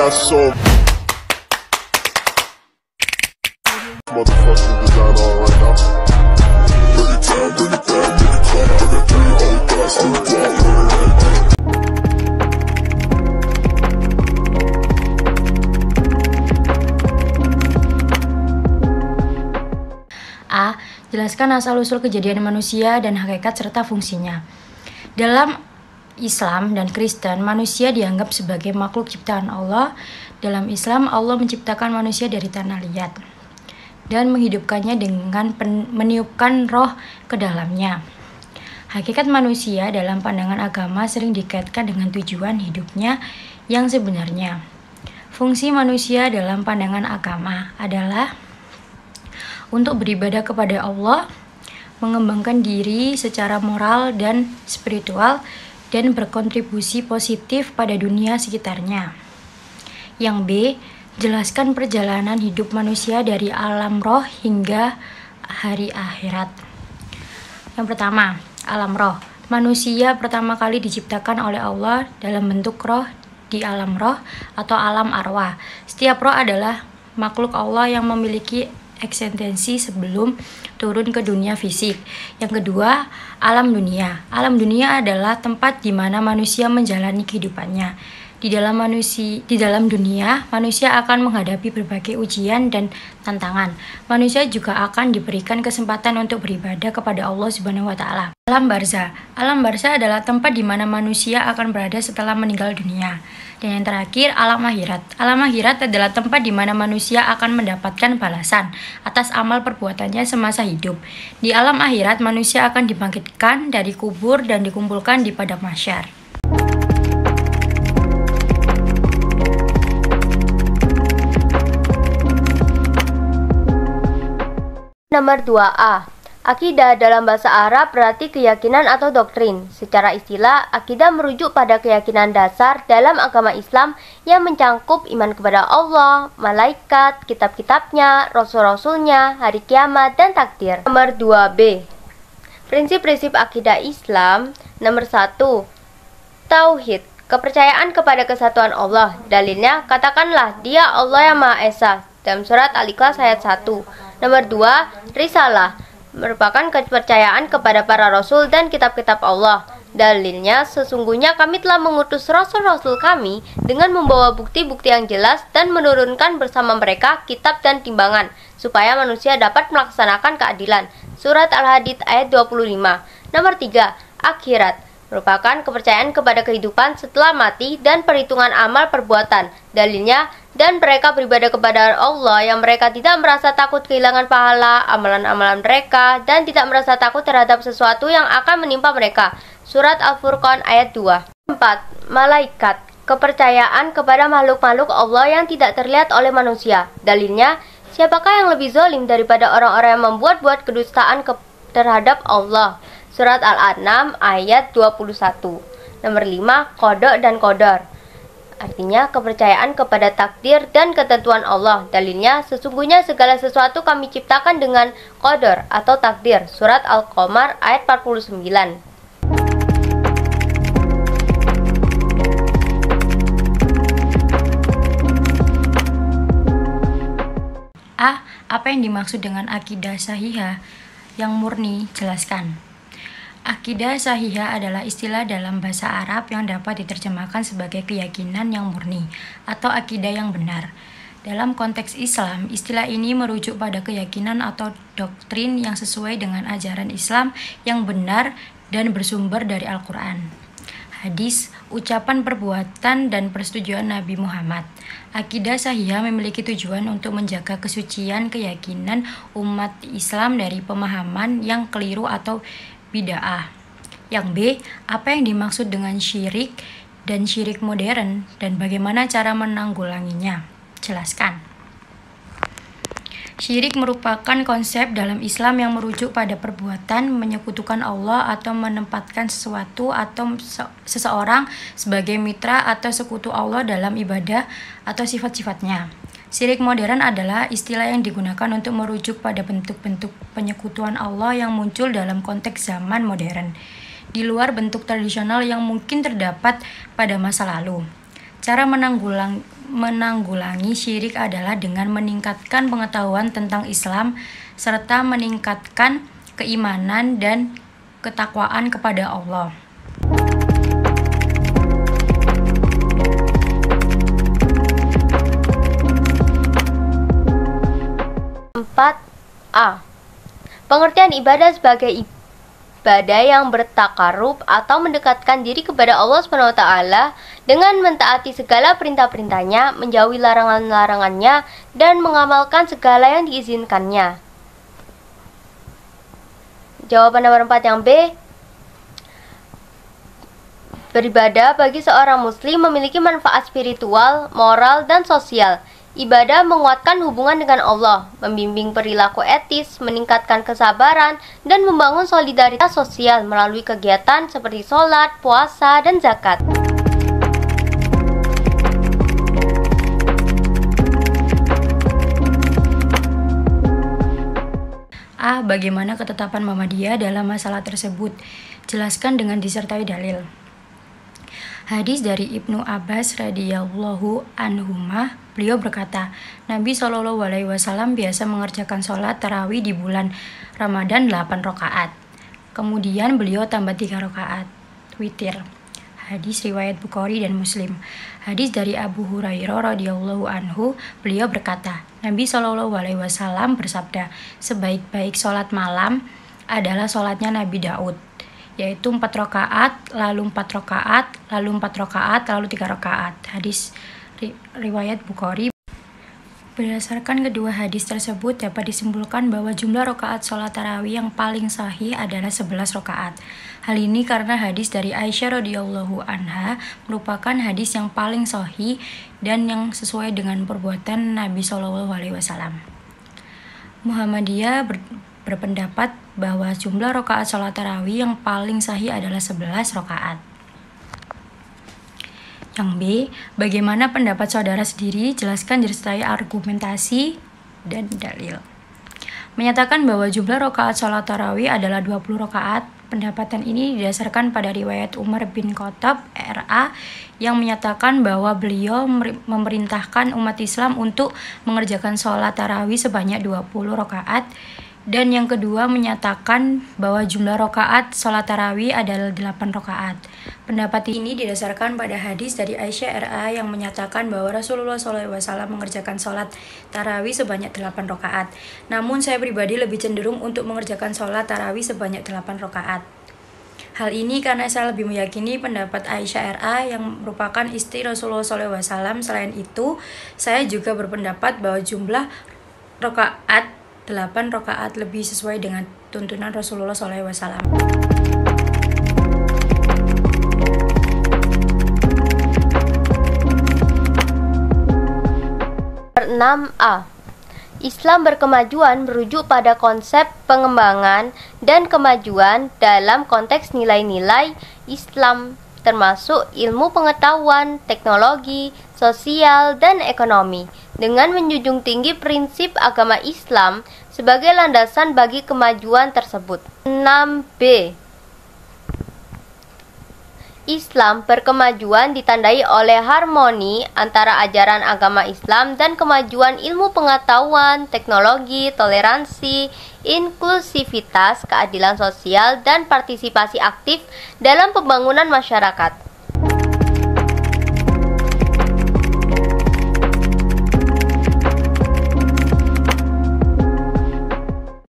got so motherfucking design on right now. Bring it down, bring it down, bring it down. I got three old guys who walk right. A. Jelaskan asal-usul kejadian manusia dan hakikat serta fungsinya. Dalam Islam dan Kristen, manusia dianggap sebagai makhluk ciptaan Allah. Dalam Islam, Allah menciptakan manusia dari tanah liat dan menghidupkannya dengan meniupkan roh ke dalamnya. Hakikat manusia dalam pandangan agama sering dikaitkan dengan tujuan hidupnya yang sebenarnya. Fungsi manusia dalam pandangan agama adalah untuk beribadah kepada Allah, mengembangkan diri secara moral dan spiritual, dan berkontribusi positif pada dunia sekitarnya. Yang B. Jelaskan perjalanan hidup manusia dari alam roh hingga hari akhirat. Yang pertama, alam roh. Manusia pertama kali diciptakan oleh Allah dalam bentuk roh di alam roh atau alam arwah. Setiap roh adalah makhluk Allah yang memiliki eksistensi sebelum turun ke dunia fisik. Yang kedua, alam dunia. Alam dunia adalah tempat di mana manusia menjalani kehidupannya. Di dalam dunia, manusia akan menghadapi berbagai ujian dan tantangan. Manusia juga akan diberikan kesempatan untuk beribadah kepada Allah Subhanahu wa taala. Alam barzah. Alam barzah adalah tempat di mana manusia akan berada setelah meninggal dunia. Dan yang terakhir, alam akhirat. Alam akhirat adalah tempat di mana manusia akan mendapatkan balasan atas amal perbuatannya semasa hidup. Di alam akhirat, manusia akan dibangkitkan dari kubur dan dikumpulkan di padang mahsyar. Nomor 2A. Akidah dalam bahasa Arab berarti keyakinan atau doktrin. Secara istilah, akidah merujuk pada keyakinan dasar dalam agama Islam yang mencangkup iman kepada Allah, malaikat, kitab-kitabnya, rasul-rasulnya, hari kiamat, dan takdir. Nomor 2B. Prinsip-prinsip akidah Islam. Nomor 1. Tauhid. Kepercayaan kepada kesatuan Allah. Dalilnya, katakanlah Dia Allah yang Maha Esa. Dalam surat Al-Ikhlas ayat 1. Nomor 2, risalah, merupakan kepercayaan kepada para rasul dan kitab-kitab Allah. Dalilnya, sesungguhnya kami telah mengutus rasul-rasul kami dengan membawa bukti-bukti yang jelas dan menurunkan bersama mereka kitab dan timbangan, supaya manusia dapat melaksanakan keadilan. Surat Al-Hadid ayat 25. Nomor 3, akhirat, merupakan kepercayaan kepada kehidupan setelah mati dan perhitungan amal perbuatan. Dalilnya, dan mereka beribadah kepada Allah yang mereka tidak merasa takut kehilangan pahala amalan-amalan mereka dan tidak merasa takut terhadap sesuatu yang akan menimpa mereka. Surat Al-Furqan ayat 2. 4. Malaikat, kepercayaan kepada makhluk-makhluk Allah yang tidak terlihat oleh manusia. Dalilnya, siapakah yang lebih zalim daripada orang-orang yang membuat-buat kedustaan terhadap Allah? Surat Al-An'am ayat 21. Nomor 5. Qada dan qadar, artinya kepercayaan kepada takdir dan ketentuan Allah. Dalilnya, sesungguhnya segala sesuatu kami ciptakan dengan qadar atau takdir. Surat Al-Qamar ayat 49. A. Apa yang dimaksud dengan akidah sahihah yang murni? Jelaskan. Akidah sahihah adalah istilah dalam bahasa Arab yang dapat diterjemahkan sebagai keyakinan yang murni atau akidah yang benar. Dalam konteks Islam, istilah ini merujuk pada keyakinan atau doktrin yang sesuai dengan ajaran Islam yang benar dan bersumber dari Al-Quran, hadis, ucapan, perbuatan, dan persetujuan Nabi Muhammad. Akidah sahihah memiliki tujuan untuk menjaga kesucian keyakinan umat Islam dari pemahaman yang keliru atau bid'ah. Yang B, apa yang dimaksud dengan syirik dan syirik modern dan bagaimana cara menanggulanginya? Jelaskan. Syirik merupakan konsep dalam Islam yang merujuk pada perbuatan menyekutukan Allah atau menempatkan sesuatu atau seseorang sebagai mitra atau sekutu Allah dalam ibadah atau sifat-sifatnya. Syirik modern adalah istilah yang digunakan untuk merujuk pada bentuk-bentuk penyekutuan Allah yang muncul dalam konteks zaman modern, di luar bentuk tradisional yang mungkin terdapat pada masa lalu. Cara menanggulangi syirik adalah dengan meningkatkan pengetahuan tentang Islam serta meningkatkan keimanan dan ketakwaan kepada Allah. 4a. Pengertian ibadah sebagai ibadah yang bertakarub atau mendekatkan diri kepada Allah SWT dengan mentaati segala perintah-perintahnya, menjauhi larangan-larangannya, dan mengamalkan segala yang diizinkannya. Jawaban nomor 4 yang B. Beribadah bagi seorang muslim memiliki manfaat spiritual, moral, dan sosial. Ibadah menguatkan hubungan dengan Allah, membimbing perilaku etis, meningkatkan kesabaran, dan membangun solidaritas sosial melalui kegiatan seperti sholat, puasa, dan zakat. A. Bagaimana ketetapan Muhammadiyah dalam masalah tersebut? Jelaskan dengan disertai dalil. Hadis dari Ibnu Abbas radhiyallahu anhumah, beliau berkata, Nabi SAW biasa mengerjakan sholat tarawih di bulan Ramadan 8 rakaat. Kemudian beliau tambah 3 rakaat witir. Hadis riwayat Bukhari dan Muslim. Hadis dari Abu Hurairah radhiyallahu anhu, beliau berkata, Nabi SAW bersabda, sebaik-baik sholat malam adalah sholatnya Nabi Daud, yaitu 4 rakaat, lalu 4 rakaat, lalu 4 rakaat, lalu 3 rakaat. Hadis riwayat Bukhari. Berdasarkan kedua hadis tersebut dapat disimpulkan bahwa jumlah rakaat sholat tarawih yang paling sahih adalah 11 rakaat. Hal ini karena hadis dari Aisyah radhiyallahu anha merupakan hadis yang paling sahih dan yang sesuai dengan perbuatan Nabi SAW. Muhammadiyah berpendapat bahwa jumlah rakaat sholat tarawih yang paling sahih adalah 11 rakaat. Yang B, bagaimana pendapat saudara sendiri? Jelaskan disertai argumentasi dan dalil. Menyatakan bahwa jumlah rakaat sholat tarawih adalah 20 rakaat. Pendapatan ini didasarkan pada riwayat Umar bin Khattab RA yang menyatakan bahwa beliau memerintahkan umat Islam untuk mengerjakan sholat tarawih sebanyak 20 rakaat. Dan yang kedua menyatakan bahwa jumlah rakaat sholat tarawih adalah 8 rakaat. Pendapat ini didasarkan pada hadis dari Aisyah RA yang menyatakan bahwa Rasulullah SAW mengerjakan sholat tarawih sebanyak 8 rakaat. Namun saya pribadi lebih cenderung untuk mengerjakan sholat tarawih sebanyak 8 rakaat. Hal ini karena saya lebih meyakini pendapat Aisyah RA yang merupakan istri Rasulullah SAW. Selain itu, saya juga berpendapat bahwa jumlah rakaat 8 rakaat lebih sesuai dengan tuntunan Rasulullah SAW. 6a. Islam berkemajuan merujuk pada konsep pengembangan dan kemajuan dalam konteks nilai-nilai Islam, termasuk ilmu pengetahuan, teknologi, sosial, dan ekonomi, dengan menjunjung tinggi prinsip agama Islam sebagai landasan bagi kemajuan tersebut. 6b. Islam berkemajuan ditandai oleh harmoni antara ajaran agama Islam dan kemajuan ilmu pengetahuan, teknologi, toleransi, inklusivitas, keadilan sosial, dan partisipasi aktif dalam pembangunan masyarakat.